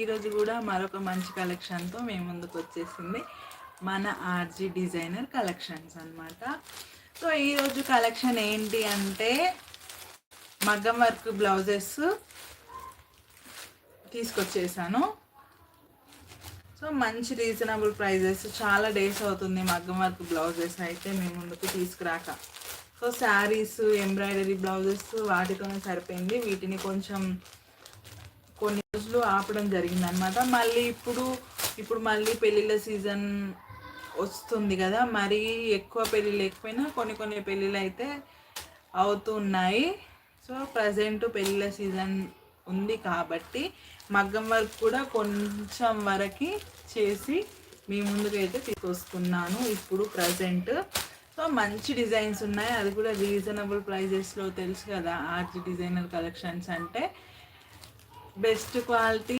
ఈరోజు కూడా మరొక మంచి కలెక్షన్తో మేము ముందుకు వచ్చేసింది మన ఆర్జీ డిజైనర్ కలెక్షన్స్ అన్నమాట. సో ఈరోజు కలెక్షన్ ఏంటి అంటే మగ్గం వర్క్ బ్లౌజెస్ తీసుకొచ్చేసాను. సో మంచి రీజనబుల్ ప్రైజెస్, చాలా డేస్ అవుతుంది మగ్గం వర్క్ బ్లౌజెస్ అయితే మేము ముందుకు తీసుకురాక. సో శారీస్, ఎంబ్రాయిడరీ బ్లౌజెస్ వాటితోనే సరిపోయింది. వీటిని కొంచెం కొన్ని రోజులు ఆపడం జరిగింది అనమాట. మళ్ళీ ఇప్పుడు మళ్ళీ పెళ్ళిళ్ళ సీజన్ వస్తుంది కదా, మరీ ఎక్కువ పెళ్ళి లేకపోయినా కొన్ని పెళ్ళిళ్ళు అయితే అవుతున్నాయి. సో ప్రజెంట్ పెళ్ళిళ్ళ సీజన్ ఉంది కాబట్టి మగ్గం వర్క్ కూడా కొంచెం వరకు చేసి మీ ముందుకైతే తీసుకొస్తున్నాను ఇప్పుడు ప్రజెంట్. సో మంచి డిజైన్స్ ఉన్నాయి, అది కూడా రీజనబుల్ ప్రైజెస్లో. తెలుసు కదా ఆర్జీ డిజైనర్ కలెక్షన్స్ అంటే బెస్ట్ క్వాలిటీ